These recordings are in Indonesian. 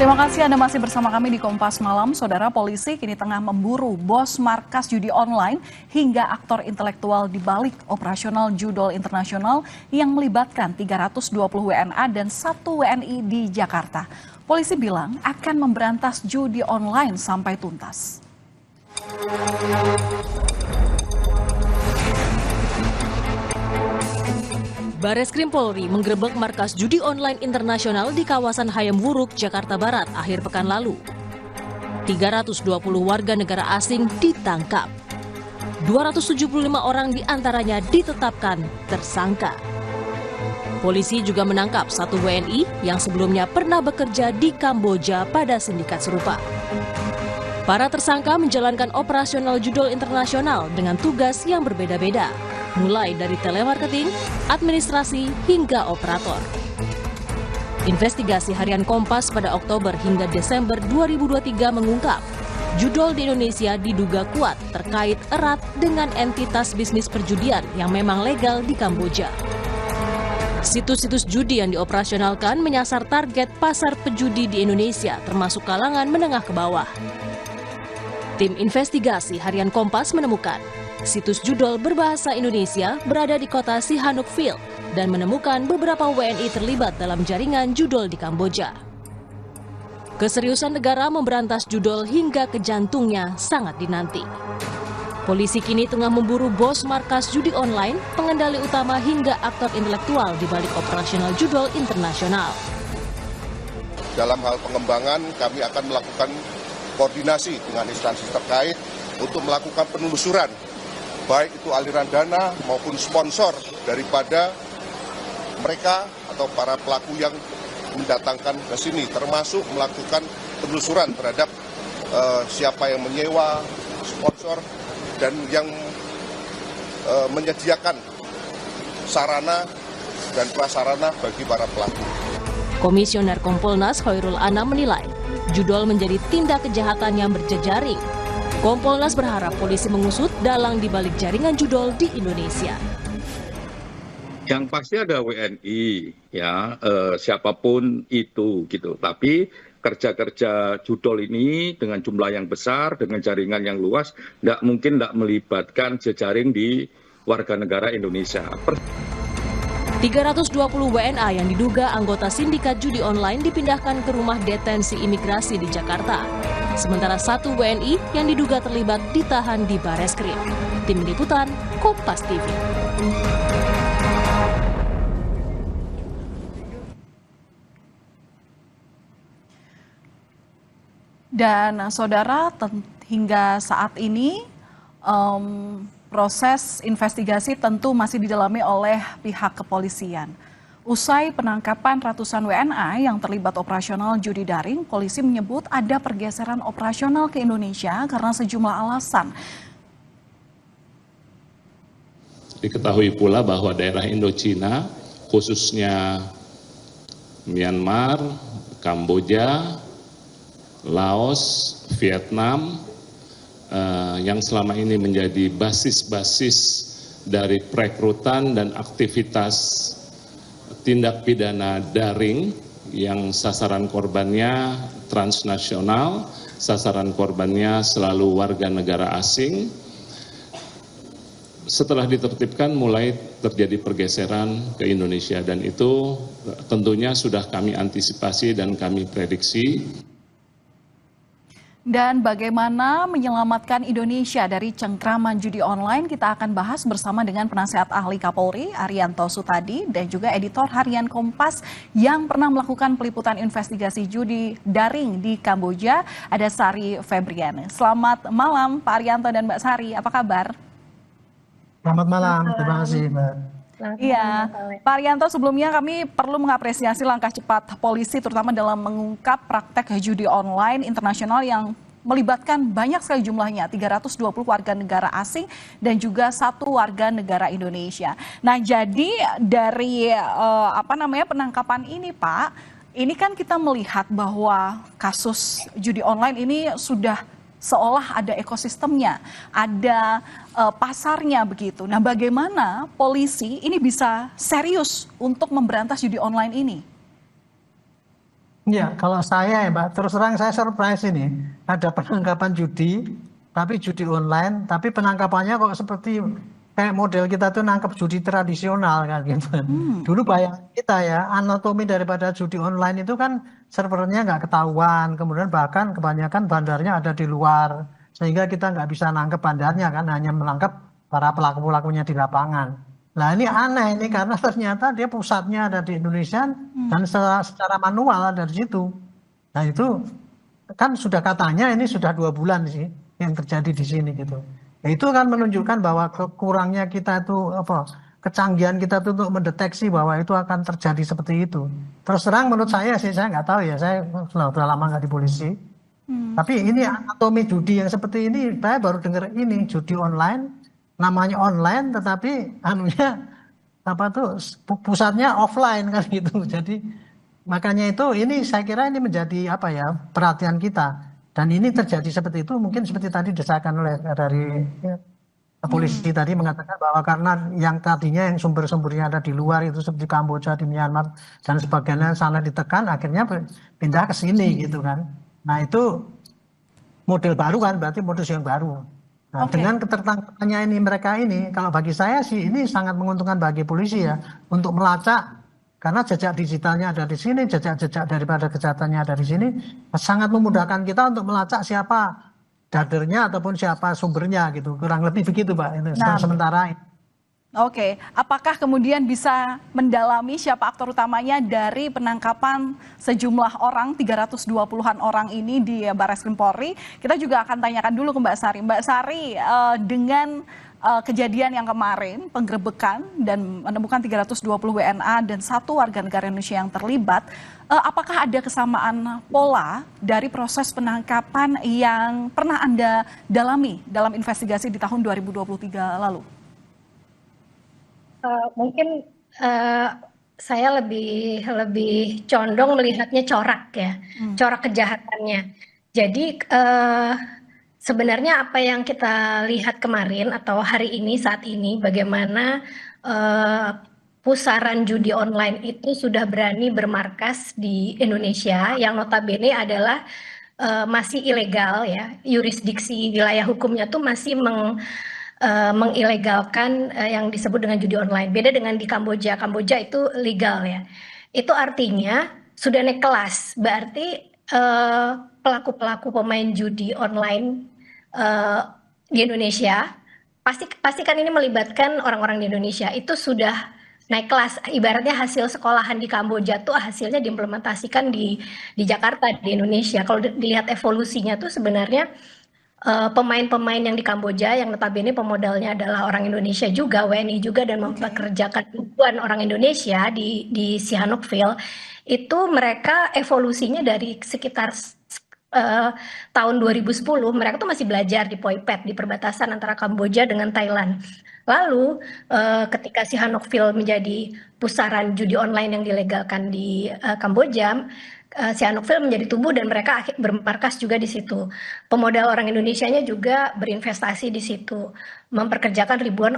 Terima kasih Anda masih bersama kami di Kompas Malam. Saudara, polisi kini tengah memburu bos markas judi online hingga aktor intelektual di balik operasional judol internasional yang melibatkan 320 WNA dan 1 WNI di Jakarta. Polisi bilang akan memberantas judi online sampai tuntas. Bareskrim Polri menggerebek markas judi online internasional di kawasan Hayam Wuruk, Jakarta Barat akhir pekan lalu. 320 warga negara asing ditangkap. 275 orang diantaranya ditetapkan tersangka. Polisi juga menangkap 1 WNI yang sebelumnya pernah bekerja di Kamboja pada sindikat serupa. Para tersangka menjalankan operasional judol internasional dengan tugas yang berbeda-beda, mulai dari telemarketing, administrasi, hingga operator. Investigasi harian Kompas pada Oktober hingga Desember 2023 mengungkap, judol di Indonesia diduga kuat terkait erat dengan entitas bisnis perjudian yang memang legal di Kamboja. Situs-situs judi yang dioperasionalkan menyasar target pasar pejudi di Indonesia, termasuk kalangan menengah ke bawah. Tim investigasi harian Kompas menemukan situs judol berbahasa Indonesia berada di kota Sihanoukville dan menemukan beberapa WNI terlibat dalam jaringan judol di Kamboja. Keseriusan negara memberantas judol hingga ke jantungnya sangat dinanti. Polisi kini tengah memburu bos markas judi online, pengendali utama hingga aktor intelektual di balik operasional judol internasional. Dalam hal pengembangan, kami akan melakukan koordinasi dengan instansi terkait untuk melakukan penelusuran, baik itu aliran dana maupun sponsor daripada mereka atau para pelaku yang mendatangkan ke sini, termasuk melakukan penelusuran terhadap siapa yang menyewa, sponsor, dan yang menyediakan sarana dan prasarana bagi para pelaku. Komisioner Kompolnas Khairul Anam menilai, judol menjadi tindak kejahatan yang berjejaring. Kompolnas berharap polisi mengusut dalang di balik jaringan judol di Indonesia. Yang pasti ada WNI, ya siapapun itu gitu. Tapi kerja-kerja judol ini dengan jumlah yang besar, dengan jaringan yang luas, mungkin tidak melibatkan jejaring di warga negara Indonesia. 320 WNA yang diduga anggota sindikat judi online dipindahkan ke rumah detensi imigrasi di Jakarta. Sementara 1 WNI yang diduga terlibat ditahan di Bareskrim. Tim Liputan, Kompas TV. Dan saudara, hingga saat ini proses investigasi tentu masih didalami oleh pihak kepolisian. Usai penangkapan ratusan WNA yang terlibat operasional judi daring, polisi menyebut ada pergeseran operasional ke Indonesia karena sejumlah alasan. Diketahui pula bahwa daerah Indochina, khususnya Myanmar, Kamboja, Laos, Vietnam, yang selama ini menjadi basis-basis dari perekrutan dan aktivitas tindak pidana daring yang sasaran korbannya transnasional, sasaran korbannya selalu warga negara asing. Setelah ditertibkan mulai terjadi pergeseran ke Indonesia dan itu tentunya sudah kami antisipasi dan kami prediksi. Dan bagaimana menyelamatkan Indonesia dari cengkraman judi online, kita akan bahas bersama dengan penasihat ahli Kapolri Arianto Sutadi dan juga editor harian Kompas yang pernah melakukan peliputan investigasi judi daring di Kamboja, ada Sari Febrian. Selamat malam Pak Arianto dan Mbak Sari, apa kabar? Selamat malam, terima kasih Mbak. Iya, Pak Arianto, sebelumnya kami perlu mengapresiasi langkah cepat polisi terutama dalam mengungkap praktek judi online internasional yang melibatkan banyak sekali jumlahnya, 320 warga negara asing dan juga 1 warga negara Indonesia. Nah, jadi dari penangkapan ini, Pak, ini kan kita melihat bahwa kasus judi online ini sudah seolah ada ekosistemnya, ada pasarnya begitu. Nah, bagaimana polisi ini bisa serius untuk memberantas judi online ini? Ya, kalau saya ya Mbak, terus terang saya surprise ini. Ada penangkapan judi, tapi judi online, tapi penangkapannya kok seperti kayak model kita tuh nangkep judi tradisional kan gitu. Dulu bayangan kita ya, anatomi daripada judi online itu kan servernya nggak ketahuan, kemudian bahkan kebanyakan bandarnya ada di luar, sehingga kita nggak bisa nangkep bandarnya kan, hanya menangkap para pelaku-pelakunya di lapangan. Nah ini aneh ini karena ternyata dia pusatnya ada di Indonesia dan secara manual ada di situ. Nah itu kan sudah katanya ini sudah 2 bulan sih yang terjadi di sini gitu. Ya, itu kan menunjukkan bahwa kekurangnya kita itu apa kecanggihan kita itu untuk mendeteksi bahwa itu akan terjadi seperti itu. Terus terang menurut saya sih saya nggak tahu ya saya sudah lama nggak di polisi. Tapi ini anatomi judi yang seperti ini saya baru dengar ini judi online namanya online tetapi anunya apa tuh pusatnya offline kan gitu. Jadi makanya itu ini saya kira ini menjadi apa ya perhatian kita dan ini terjadi seperti itu mungkin seperti tadi desakan oleh dari ya, polisi tadi mengatakan bahwa karena yang tadinya yang sumber-sumbernya ada di luar itu seperti Kamboja di Myanmar dan sebagainya sana ditekan akhirnya pindah ke sini gitu kan. Nah itu model baru kan berarti modus yang baru. Nah, dengan ketertangkapannya ini mereka ini, kalau bagi saya sih ini sangat menguntungkan bagi polisi ya untuk melacak karena jejak digitalnya ada di sini, jejak-jejak daripada kejahatannya ada di sini, sangat memudahkan kita untuk melacak siapa dadernya ataupun siapa sumbernya gitu. Kurang lebih begitu, Pak. Ini sementara ini. Oke, apakah kemudian bisa mendalami siapa aktor utamanya dari penangkapan sejumlah orang, 320-an orang ini di Barreskrim Polri? Kita juga akan tanyakan dulu ke Mbak Sari. Mbak Sari, dengan kejadian yang kemarin, penggerebekan dan menemukan 320 WNA dan 1 warga negara Indonesia yang terlibat, apakah ada kesamaan pola dari proses penangkapan yang pernah Anda dalami dalam investigasi di tahun 2023 lalu? Mungkin saya lebih condong melihatnya corak ya, corak kejahatannya. Jadi sebenarnya apa yang kita lihat kemarin atau hari ini saat ini bagaimana pusaran judi online itu sudah berani bermarkas di Indonesia yang notabene adalah masih ilegal ya, yurisdiksi wilayah hukumnya tuh masih mengilegalkan yang disebut dengan judi online. Beda dengan di Kamboja. Kamboja itu legal ya. Itu artinya sudah naik kelas. Berarti pelaku-pelaku pemain judi online di Indonesia pasti kan ini melibatkan orang-orang di Indonesia. Itu sudah naik kelas. Ibaratnya hasil sekolahan di Kamboja tuh hasilnya diimplementasikan di Jakarta di Indonesia. Kalau dilihat evolusinya tuh sebenarnya pemain-pemain yang di Kamboja yang notabene pemodalnya adalah orang Indonesia juga, WNI juga dan mempekerjakan ribuan orang Indonesia di Sihanoukville, itu mereka evolusinya dari sekitar tahun 2010 mereka tuh masih belajar di Poi Pet di perbatasan antara Kamboja dengan Thailand. Lalu ketika Sihanoukville menjadi pusaran judi online yang dilegalkan di Kamboja, Sihanoukville menjadi tumbuh dan mereka bermarkas juga di situ. Pemodal orang Indonesianya juga berinvestasi di situ, memperkerjakan ribuan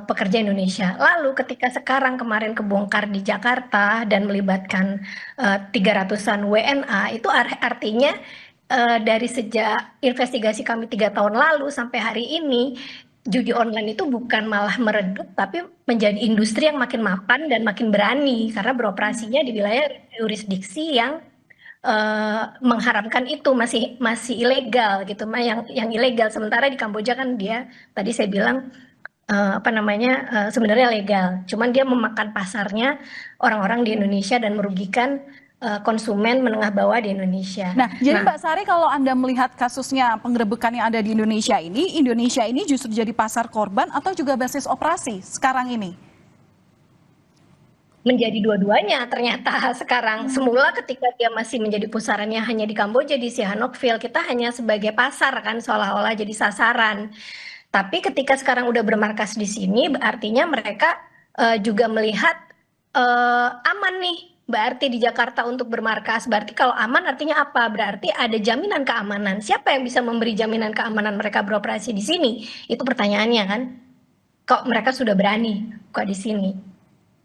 pekerja Indonesia. Lalu ketika sekarang kemarin kebongkar di Jakarta dan melibatkan 300-an WNA, itu artinya dari sejak investigasi kami 3 tahun lalu sampai hari ini, judi online itu bukan malah meredup, tapi menjadi industri yang makin mapan dan makin berani karena beroperasinya di wilayah yurisdiksi yang mengharamkan itu masih ilegal gitu, yang ilegal. Sementara di Kamboja kan dia tadi saya bilang sebenarnya legal, cuman dia memakan pasarnya orang-orang di Indonesia dan merugikan konsumen menengah bawah di Indonesia. Nah, jadi Mbak Sari kalau Anda melihat kasusnya penggerebekan yang ada di Indonesia ini justru jadi pasar korban atau juga basis operasi sekarang ini? Menjadi dua-duanya ternyata sekarang. Semula ketika dia masih menjadi pusarannya hanya di Kamboja, di Sihanoukville, kita hanya sebagai pasar kan seolah-olah jadi sasaran. Tapi ketika sekarang udah bermarkas di sini, artinya mereka juga melihat aman nih. Berarti di Jakarta untuk bermarkas, berarti kalau aman artinya apa? Berarti ada jaminan keamanan. Siapa yang bisa memberi jaminan keamanan mereka beroperasi di sini? Itu pertanyaannya kan. Kok mereka sudah berani kok di sini?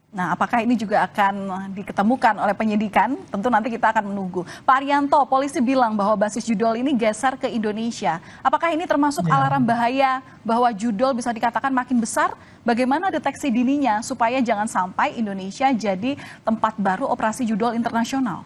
Nah, apakah ini juga akan diketemukan oleh penyidikan? Tentu nanti kita akan menunggu. Pak Arianto, polisi bilang bahwa basis judol ini geser ke Indonesia. Apakah ini termasuk alarm bahaya bahwa judol bisa dikatakan makin besar? Bagaimana deteksi dininya supaya jangan sampai Indonesia jadi tempat baru operasi judol internasional?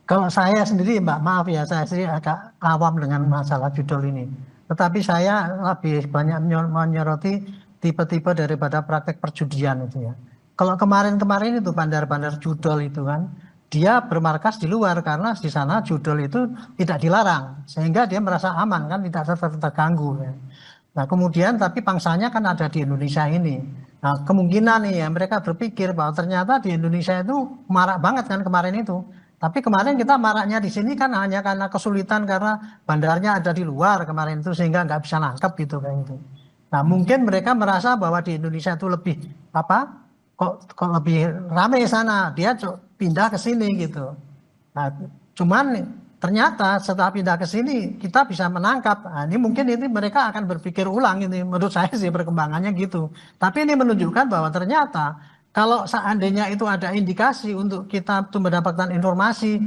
Kalau saya sendiri, Mbak, maaf ya, saya sendiri agak awam dengan masalah judol ini. Tetapi saya lebih banyak menyoroti tipe-tipe daripada praktek perjudian itu ya. Kalau kemarin-kemarin itu bandar-bandar judol itu kan, dia bermarkas di luar karena di sana judol itu tidak dilarang, sehingga dia merasa aman kan, tidak terganggu. Ya. Nah kemudian tapi pangsanya kan ada di Indonesia ini. Nah kemungkinan nih ya mereka berpikir bahwa ternyata di Indonesia itu marak banget kan kemarin itu. Tapi kemarin kita maraknya di sini kan hanya karena kesulitan karena bandarnya ada di luar kemarin itu sehingga nggak bisa nangkep gitu kayak gitu. Nah mungkin mereka merasa bahwa di Indonesia itu lebih kok lebih ramai sana, dia pindah ke sini gitu. Nah cuman ternyata setelah pindah ke sini kita bisa menangkap. Nah, ini mungkin ini mereka akan berpikir ulang ini menurut saya sih perkembangannya gitu. Tapi ini menunjukkan bahwa ternyata kalau seandainya itu ada indikasi untuk kita tuh mendapatkan informasi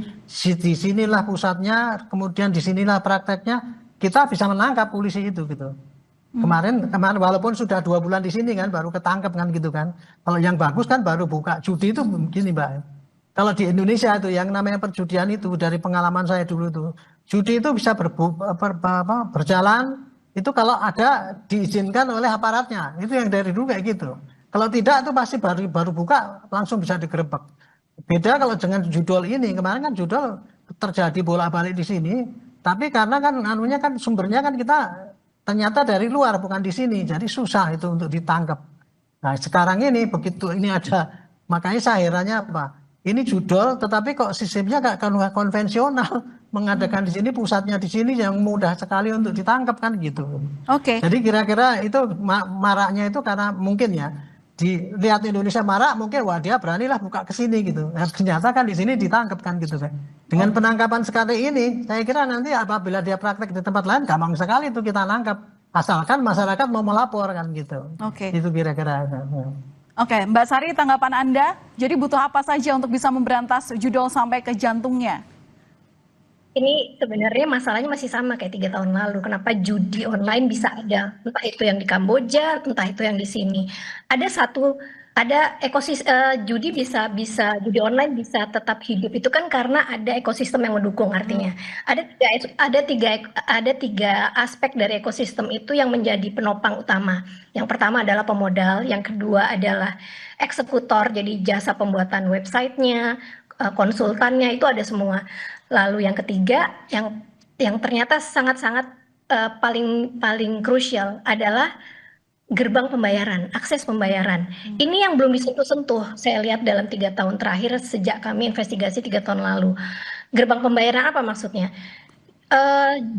di sinilah pusatnya, kemudian di sinilah prakteknya, kita bisa menangkap polisi itu gitu. Kemarin walaupun sudah 2 bulan di sini kan baru ketangkep kan gitu kan. Kalau yang bagus kan baru buka judi itu begini Mbak. Kalau di Indonesia itu yang namanya perjudian itu dari pengalaman saya dulu tuh, judi itu bisa berjalan itu kalau ada diizinkan oleh aparatnya. Itu yang dari dulu kayak gitu. Kalau tidak itu pasti baru buka langsung bisa digerebek. Beda kalau dengan judol ini, kemarin kan judol terjadi bolak-balik di sini, tapi karena kan anunya kan sumbernya kan kita ternyata dari luar bukan di sini, jadi susah itu untuk ditangkap. Nah sekarang ini begitu ini ada, makanya saya herannya apa? Ini judol, tetapi kok sistemnya gak konvensional, mengadakan di sini pusatnya di sini yang mudah sekali untuk ditangkap kan gitu. Oke. Jadi kira-kira itu maraknya itu karena mungkin ya dilihat Indonesia marak mungkin wah dia beranilah buka ke sini gitu. Nah, ternyata kan di sini ditangkap kan gitu kan. Dengan penangkapan sekali ini saya kira nanti apabila dia praktek di tempat lain gampang sekali itu kita nangkap asalkan masyarakat mau melapor kan gitu. Oke. Itu kira-kira. Oke, Mbak Sari tanggapan Anda, jadi butuh apa saja untuk bisa memberantas judol sampai ke jantungnya? Ini sebenarnya masalahnya masih sama kayak 3 tahun lalu. Kenapa judi online bisa ada? Entah itu yang di Kamboja, entah itu yang di sini. Ada judi judi online bisa tetap hidup itu kan karena ada ekosistem yang mendukung artinya. Ada tiga aspek dari ekosistem itu yang menjadi penopang utama. Yang pertama adalah pemodal, yang kedua adalah eksekutor, jadi jasa pembuatan websitenya, konsultannya itu ada semua. Lalu yang ketiga yang ternyata sangat-sangat paling krusial adalah gerbang pembayaran, akses pembayaran. Ini yang belum disentuh-sentuh. Saya lihat dalam 3 tahun terakhir sejak kami investigasi 3 tahun lalu. Gerbang pembayaran apa maksudnya?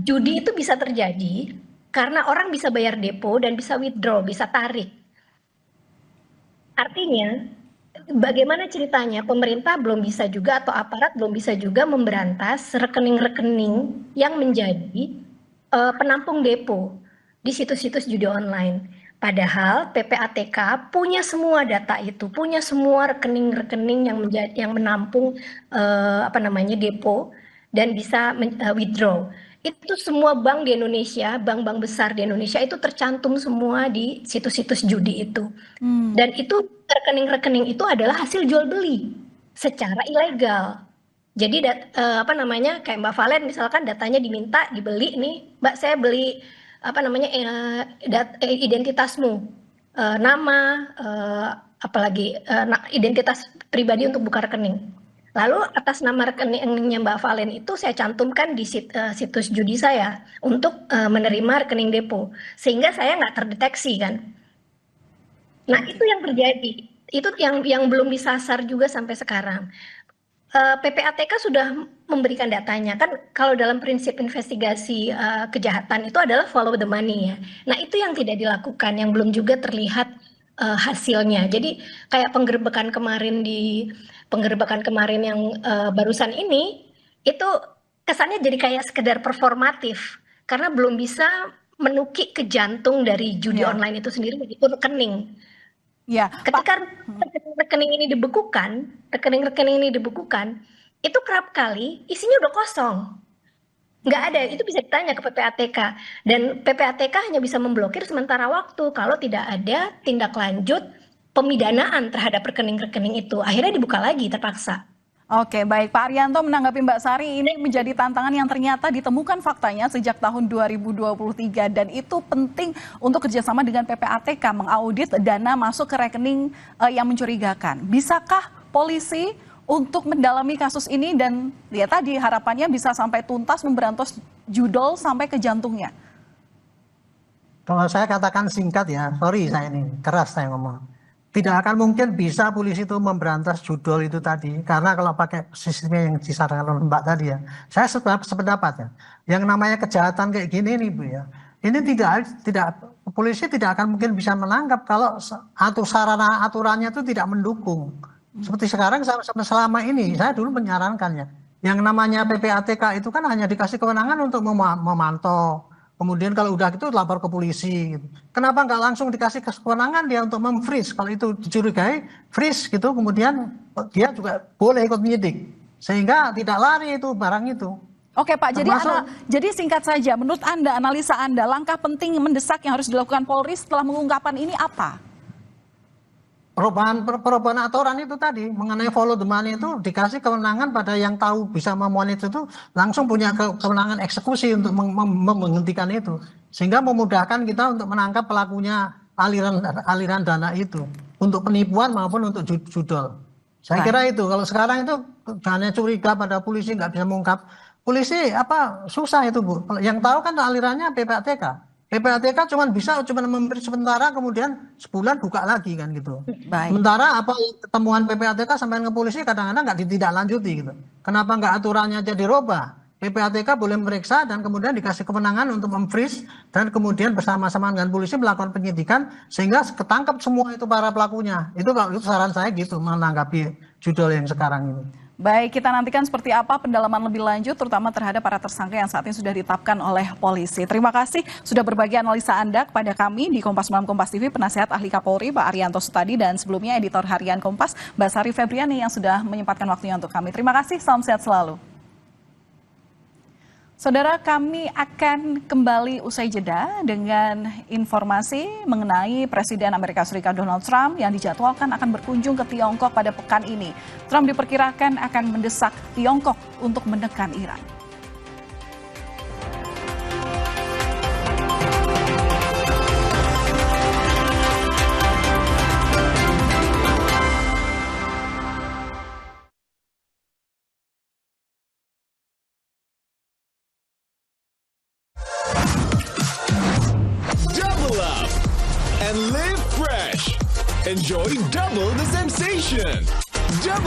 Judi itu bisa terjadi karena orang bisa bayar depo dan bisa withdraw, bisa tarik. Artinya bagaimana ceritanya pemerintah belum bisa juga atau aparat belum bisa juga memberantas rekening-rekening yang menjadi penampung depo di situs-situs judi online. Padahal PPATK punya semua data itu, punya semua rekening-rekening yang menampung depo dan bisa withdraw. Itu semua bank di Indonesia, bank-bank besar di Indonesia itu tercantum semua di situs-situs judi itu. Dan itu rekening-rekening itu adalah hasil jual beli secara ilegal. Jadi kayak Mbak Valen misalkan datanya diminta dibeli nih, Mbak saya beli identitasmu, nama, identitas pribadi untuk buka rekening. Lalu atas nama rekeningnya Mbak Valen itu saya cantumkan di situs judi saya untuk menerima rekening depo, sehingga saya nggak terdeteksi kan. Nah itu yang terjadi, itu yang belum disasar juga sampai sekarang. PPATK sudah memberikan datanya kan, kalau dalam prinsip investigasi kejahatan itu adalah follow the money ya. Nah itu yang tidak dilakukan, yang belum juga terlihat hasilnya. Jadi kayak penggerbekan kemarin yang barusan ini itu kesannya jadi kayak sekedar performatif karena belum bisa menukik ke jantung dari judi online itu sendiri, itu rekening. Ya, Ketika rekening rekening ini dibekukan, itu kerap kali isinya udah kosong. Nggak ada, itu bisa ditanya ke PPATK. Dan PPATK hanya bisa memblokir sementara waktu kalau tidak ada tindak lanjut pemidanaan terhadap rekening-rekening itu. Akhirnya dibuka lagi terpaksa. Oke, baik. Pak Arianto, menanggapi Mbak Sari, ini menjadi tantangan yang ternyata ditemukan faktanya sejak tahun 2023 dan itu penting untuk kerjasama dengan PPATK mengaudit dana masuk ke rekening yang mencurigakan. Bisakah polisi untuk mendalami kasus ini dan ya tadi harapannya bisa sampai tuntas memberantas judol sampai ke jantungnya? Kalau saya katakan singkat ya, sorry saya ini keras saya ngomong. Tidak akan mungkin bisa polisi itu memberantas judol itu tadi, karena kalau pakai sistemnya yang disarankan oleh Mbak tadi ya, saya sependapat ya. Yang namanya kejahatan kayak gini nih Bu ya, ini tidak polisi tidak akan mungkin bisa menangkap kalau sarana aturannya itu tidak mendukung. Seperti sekarang selama ini saya dulu menyarankannya, yang namanya PPATK itu kan hanya dikasih kewenangan untuk memantau. Kemudian kalau udah gitu lapor ke polisi. Gitu. Kenapa nggak langsung dikasih kewenangan dia untuk memfreeze? Kalau itu dicurigai, freeze gitu. Kemudian dia juga boleh ikut menyidik. Sehingga tidak lari itu barang itu. Oke Pak, jadi singkat saja, menurut Anda, analisa Anda, langkah penting mendesak yang harus dilakukan Polri setelah mengungkapan ini apa? Perubahan aturan itu tadi mengenai follow the money itu dikasih kewenangan pada yang tahu bisa memonitor itu langsung punya kewenangan eksekusi untuk menghentikan itu sehingga memudahkan kita untuk menangkap pelakunya aliran dana itu untuk penipuan maupun untuk judol. Saya kira itu kalau sekarang itu hanya curiga pada polisi nggak bisa mengungkap polisi susah itu Bu. Yang tahu kan alirannya PPATK. PPATK cuma memberi sementara kemudian sebulan buka lagi kan gitu. Baik. Sementara temuan PPATK sampai ke polisi kadang-kadang nggak ditindaklanjuti gitu. Kenapa nggak aturannya aja dirubah? PPATK boleh meriksa dan kemudian dikasih kewenangan untuk memfreeze dan kemudian bersama-sama dengan polisi melakukan penyidikan sehingga ketangkap semua itu para pelakunya. Itu saran saya gitu menanggapi judul yang sekarang ini. Baik, kita nantikan seperti apa pendalaman lebih lanjut, terutama terhadap para tersangka yang saat ini sudah ditetapkan oleh polisi. Terima kasih sudah berbagi analisa Anda kepada kami di Kompas Malam Kompas TV, Penasihat Ahli Kapolri, Pak Arianto Sutadi, dan sebelumnya Editor Harian Kompas, Mbak Sari Febriani yang sudah menyempatkan waktunya untuk kami. Terima kasih, salam sehat selalu. Saudara, kami akan kembali usai jeda dengan informasi mengenai Presiden Amerika Serikat Donald Trump yang dijadwalkan akan berkunjung ke Tiongkok pada pekan ini. Trump diperkirakan akan mendesak Tiongkok untuk menekan Iran. And live fresh. Enjoy double the sensation. Double